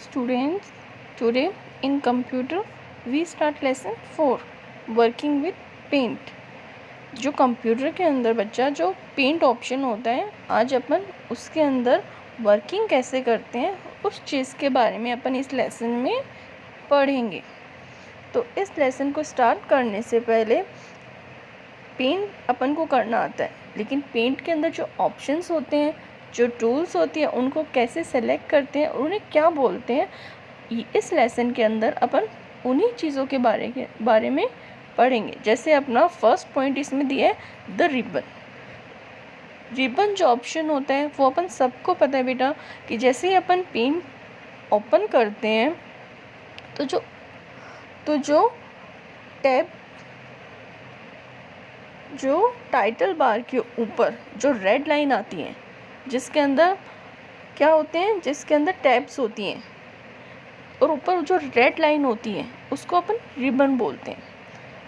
students, today in computer we start lesson 4 working with paint। जो computer के अंदर बच्चा जो पेंट ऑप्शन होता है, आज अपन उसके अंदर वर्किंग कैसे करते हैं उस चीज़ के बारे में अपन इस लेसन में पढ़ेंगे। तो इस लेसन को स्टार्ट करने से पहले पेंट अपन को करना आता है, लेकिन पेंट के अंदर जो ऑप्शंस होते हैं, जो टूल्स होती हैं, उनको कैसे सेलेक्ट करते हैं और उन्हें क्या बोलते हैं, इस लेसन के अंदर अपन उन्हीं चीज़ों के बारे में पढ़ेंगे। जैसे अपना फर्स्ट पॉइंट इसमें दिया है द रिबन। रिबन जो ऑप्शन होता है वो अपन सबको पता है बेटा कि जैसे ही अपन पेन ओपन करते हैं तो जो टैब जो टाइटल बार के ऊपर जो रेड लाइन आती है, जिसके अंदर क्या होते हैं, जिसके अंदर टैब्स होती हैं और ऊपर जो रेड लाइन होती है उसको अपन रिबन बोलते हैं।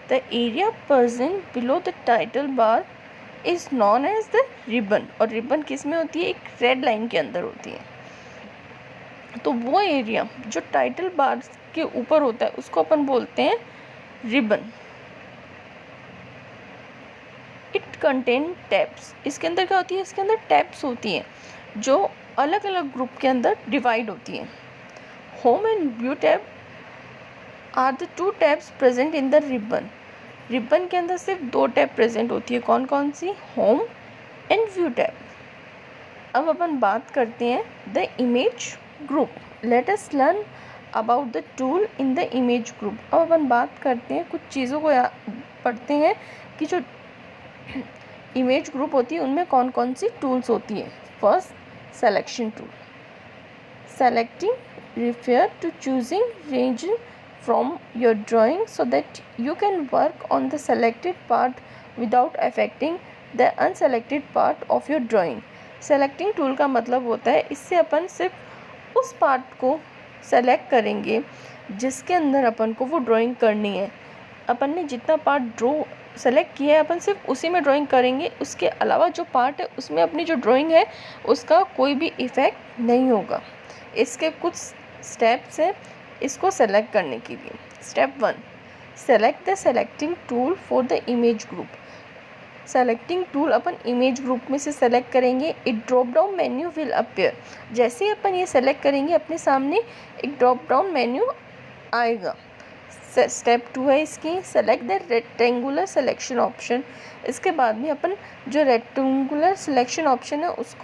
The area present below the title bar is known as the ribbon. और रिबन किस में होती है? एक रेड लाइन के अंदर होती है। तो वो एरिया जो टाइटल बार के ऊपर होता है उसको अपन बोलते हैं रिबन। It contain tabs. इसके अंदर क्या होती है? इसके अंदर टैब्स होती हैं जो अलग अलग ग्रुप के अंदर डिवाइड होती हैं। Home and view tab are the two tabs present in the ribbon. Ribbon के अंदर सिर्फ दो टैब प्रेजेंट होती है। कौन कौन सी? Home and view tab. अब अपन बात करते हैं the image group. Let us learn about the tool in the image group. अब अपन बात करते हैं, कुछ चीज़ों को पढ़ते हैं कि जो इमेज ग्रुप होती है उनमें कौन कौन सी टूल्स होती है। First, selection tool. Selecting refer to choosing range from your drawing so that you can work on the selected part without affecting the unselected part of your drawing। selecting tool का मतलब होता है, इससे अपन सिर्फ उस part को select करेंगे जिसके अंदर अपन को वो ड्राइंग करनी है। अपन ने जितना पार्ट सेलेक्ट किया है अपन सिर्फ उसी में ड्राइंग करेंगे। उसके अलावा जो पार्ट है उसमें अपनी जो ड्राइंग है उसका कोई भी इफ़ेक्ट नहीं होगा। इसके कुछ स्टेप्स हैं इसको सेलेक्ट करने के लिए। Step 1, select the selecting tool for the image group. Selecting tool upon image group में से सेलेक्ट करेंगे। एक drop down menu will appear. जैसे ही अपन ये सेलेक्ट करेंगे अपने सामने एक ड्रॉप डाउन मेन्यू आएगा। स्टेप 2 है इसकी, select the rectangular selection option. इसके बाद में अपन जो रेक्टेंगुलर सिलेक्शन ऑप्शन है उस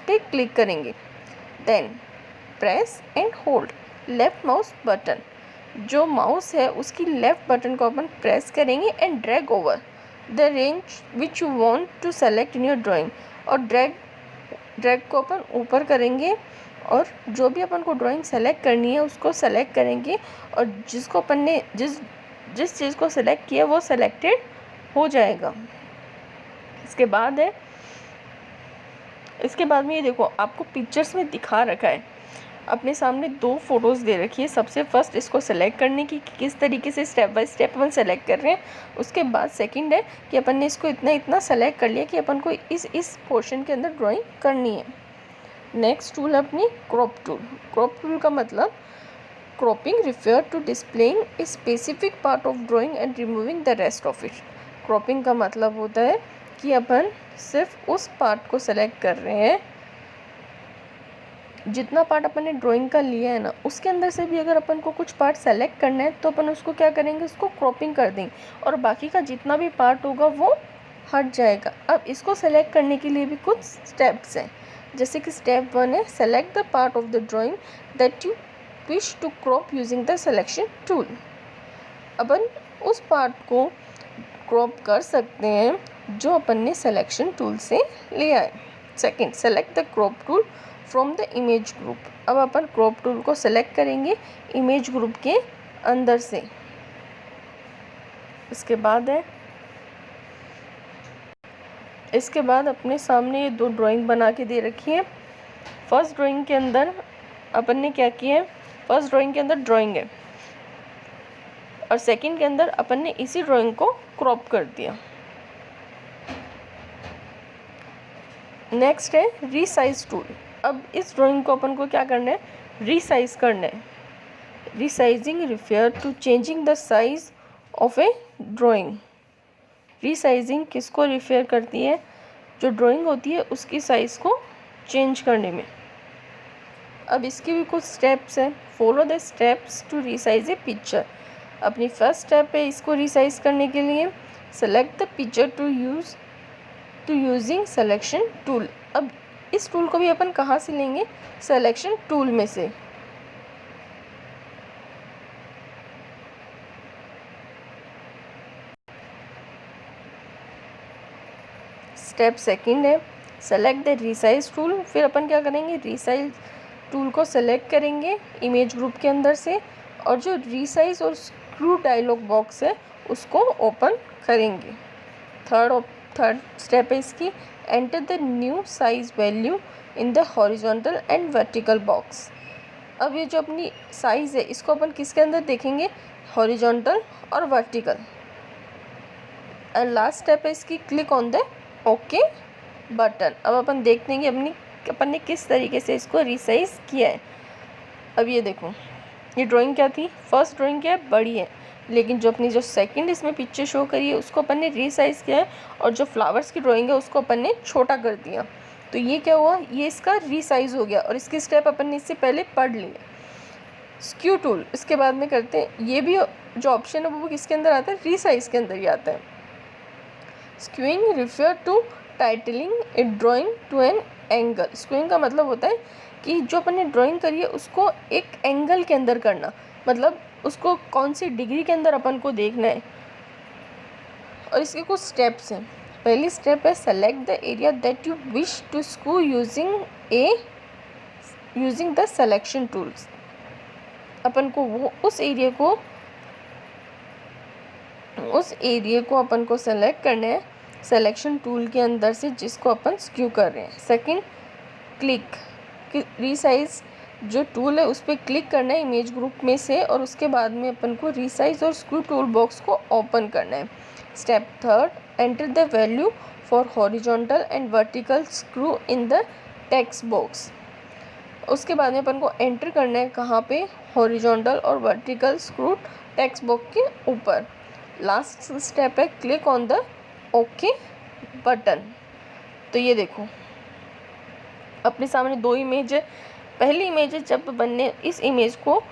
पर क्लिक करेंगे। Then press and hold left mouse button. जो माउस है उसकी लेफ्ट बटन को अपन प्रेस करेंगे and drag over the range which you want to select in your drawing. और ड्रैग को अपन ऊपर करेंगे और जो भी अपन को ड्राइंग सेलेक्ट करनी है उसको सेलेक्ट करेंगे और जिसको अपन ने जिस चीज़ को सेलेक्ट किया वो सेलेक्टेड हो जाएगा। इसके बाद में ये देखो, आपको पिक्चर्स में दिखा रखा है, अपने सामने दो फोटोज़ दे रखी है। सबसे फर्स्ट इसको सेलेक्ट करने की किस तरीके से step by step upon select कर रहे हैं। उसके बाद सेकंड है कि अपन ने इसको इतना सेलेक्ट कर लिया कि अपन को इस पोर्शन के अंदर ड्राइंग करनी है। नेक्स्ट टूल अपनी क्रॉप टूल। क्रॉप टूल का मतलब cropping refer to displaying a specific part of drawing and removing the rest of it. Cropping का मतलब होता है कि अपन सिर्फ उस पार्ट को सेलेक्ट कर रहे हैं, जितना पार्ट अपन ने ड्राइंग का लिया है ना उसके अंदर से भी अगर अपन को कुछ पार्ट सेलेक्ट करना है तो अपन उसको क्या करेंगे, उसको क्रॉपिंग कर देंगे और बाकी का जितना भी पार्ट होगा वो हट जाएगा। अब इसको सेलेक्ट करने के लिए भी कुछ स्टेप्स हैं। जैसे कि स्टेप 1 है select the part of the drawing that you wish to crop using the selection tool. अपन उस पार्ट को क्रॉप कर सकते हैं जो अपन ने सिलेक्शन टूल से लिया है। Second, select the crop tool from the image group. अब अपन क्रॉप टूल को सेलेक्ट करेंगे इमेज ग्रुप के अंदर से। इसके बाद अपने सामने ये दो ड्राइंग बना के दे रखी है। फर्स्ट ड्राइंग के अंदर अपन ने क्या किया है, फर्स्ट ड्राइंग के अंदर ड्राइंग है और सेकंड के अंदर अपन ने इसी ड्राइंग को क्रॉप कर दिया। नेक्स्ट है रीसाइज टूल। अब इस ड्राइंग को अपन को क्या करना है, रीसाइज करना है। Resizing refer to changing the size of a drawing. Resizing किसको रिफर करती है? जो ड्राइंग होती है उसकी साइज़ को चेंज करने में। अब इसके भी कुछ स्टेप्स हैं। Follow the steps to resize a picture. अपनी फर्स्ट स्टेप है इसको रीसाइज करने के लिए, select the picture to using selection tool. अब इस टूल को भी अपन कहाँ से लेंगे? सिलेक्शन टूल में से। स्टेप सेकंड है सेलेक्ट द रीसाइज टूल। फिर अपन क्या करेंगे? रीसाइज टूल को सेलेक्ट करेंगे इमेज ग्रुप के अंदर से, और जो रीसाइज और स्क्रू डायलॉग बॉक्स है उसको ओपन करेंगे। थर्ड स्टेप है इसकी, enter the new size value in the horizontal and vertical box. अब ये जो अपनी साइज़ है इसको अपन किसके अंदर देखेंगे? हॉरिजॉन्टल और वर्टिकल। एंड लास्ट स्टेप है इसकी, click on the okay button. अब अपन देखते हैं कि अपन ने किस तरीके से इसको रीसाइज किया है। अब ये देखो, ये ड्राइंग क्या थी? फर्स्ट ड्राइंग क्या है? बड़ी है, लेकिन जो अपनी जो सेकंड इसमें पिक्चर शो करी है उसको अपन ने रीसाइज किया है, और जो फ्लावर्स की ड्राइंग है उसको अपन ने छोटा कर दिया। तो ये क्या हुआ? ये इसका रीसाइज हो गया, और इसकी स्टेप अपन ने इससे पहले पढ़ ली है। स्क्यू टूल इसके बाद में करते हैं। ये भी जो ऑप्शन है वो किसके अंदर आता है? रीसाइज के अंदर ही आता है। Skewing refer to tilting a drawing to an angle. Skewing का मतलब होता है कि जो अपन ने ड्राइंग करी है उसको एक एंगल के अंदर करना, मतलब उसको कौन सी डिग्री के अंदर अपन को देखना है। और इसके कुछ स्टेप्स हैं। पहली स्टेप है select the area that you wish to skew using the selection tools. अपन को वो उस एरिया को अपन को सेलेक्ट करना है सिलेक्शन टूल के अंदर से जिसको अपन स्क्रू कर रहे हैं। सेकंड, क्लिक रीसाइज जो टूल है उस पर क्लिक करना है इमेज ग्रुप में से, और उसके बाद में अपन को रीसाइज और स्क्रू टूल बॉक्स को ओपन करना है। Step third, enter the value for horizontal and vertical screw in the text box. उसके बाद में अपन को एंटर करना है कहाँ पे? हॉरिजॉन्टल और वर्टिकल स्क्रू टेक्स्ट बॉक्स के ऊपर। लास्ट स्टेप है click on the okay button. तो ये देखो अपने सामने दो इमेज है। पहली इमेज है जब अपन ने इस इमेज को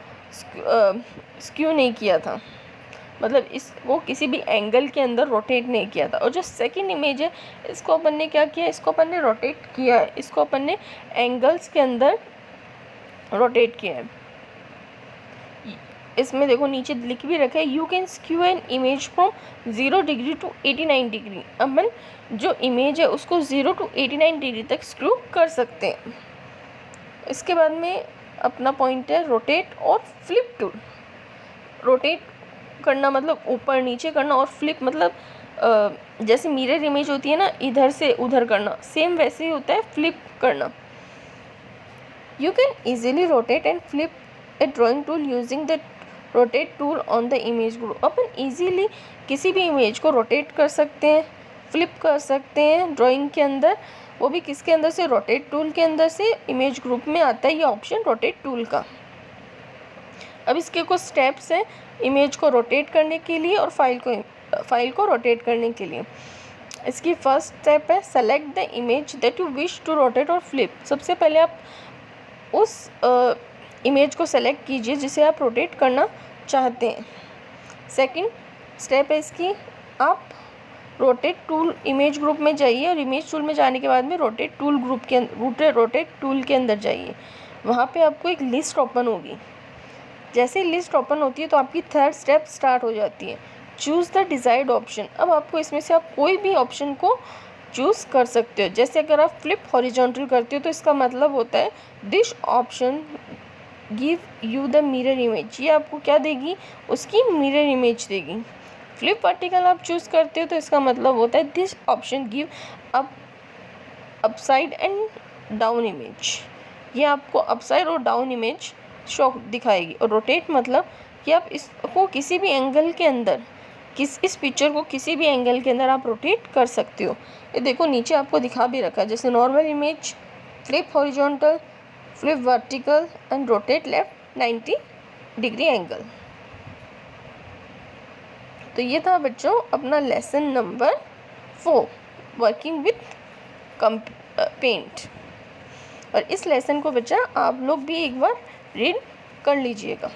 स्क्यू नहीं किया था, मतलब इसको किसी भी एंगल के अंदर रोटेट नहीं किया था। और जो सेकंड इमेज है इसको अपन ने क्या किया? इसको अपन ने रोटेट किया है, इसको अपन ने एंगल्स के अंदर रोटेट किया है। इसमें देखो नीचे लिख भी रखा है you can skew an image from 0 degree to 89 degree. अपन जो इमेज है उसको 0 टू 89 डिग्री तक स्क्रू कर सकते हैं। इसके बाद में अपना पॉइंट है रोटेट और फ्लिप टूल। रोटेट करना मतलब ऊपर नीचे करना, और फ्लिप मतलब जैसे मिरर इमेज होती है ना, इधर से उधर करना, सेम वैसे ही होता है फ्लिप करना। You can easily rotate and flip A drawing tool using the rotate tool on the image group. Upon easily किसी भी इमेज को रोटेट कर सकते हैं, फ्लिप कर सकते हैं ड्राइंग के अंदर, वो भी किसके अंदर से? रोटेट टूल के अंदर से। इमेज ग्रुप में आता है ये ऑप्शन रोटेट टूल का। अब इसके कुछ स्टेप्स हैं इमेज को रोटेट करने के लिए और फाइल को रोटेट करने के लिए। इसकी फर्स्ट स्टेप है select the image that you wish to rotate और फ्लिप। सबसे पहले आप उस इमेज को सेलेक्ट कीजिए जिसे आप रोटेट करना चाहते हैं। सेकंड स्टेप है इसकी, आप रोटेट टूल इमेज ग्रुप में जाइए, और इमेज टूल में जाने के बाद में रोटेट टूल के अंदर जाइए। वहाँ पे आपको एक लिस्ट ओपन होगी। जैसे ही लिस्ट ओपन होती है तो आपकी थर्ड स्टेप स्टार्ट हो जाती है, चूज़ द डिज़ायर्ड ऑप्शन। अब आपको इसमें से आप कोई भी ऑप्शन को चूज़ कर सकते हो। जैसे अगर आप फ्लिप हॉरिजॉन्टल करते हो तो इसका मतलब होता है this option give you the mirror image. ये आपको क्या देगी? उसकी मिरर इमेज देगी। फ्लिप वर्टिकल आप चूज़ करते हो तो इसका मतलब होता है this option give upside and down image. ये आपको अपसाइड और डाउन इमेज शो दिखाएगी। और रोटेट मतलब कि आप इसको किसी भी एंगल के अंदर इस पिक्चर को किसी भी एंगल के अंदर आप रोटेट कर सकते हो। ये देखो नीचे आपको दिखा भी रखा है, जैसे normal image, flip horizontal, flip vertical and rotate left 90 degree angle. तो ये था बच्चों अपना lesson number 4 working with paint. और इस लेसन को बच्चा आप लोग भी एक बार रीड कर लीजिएगा।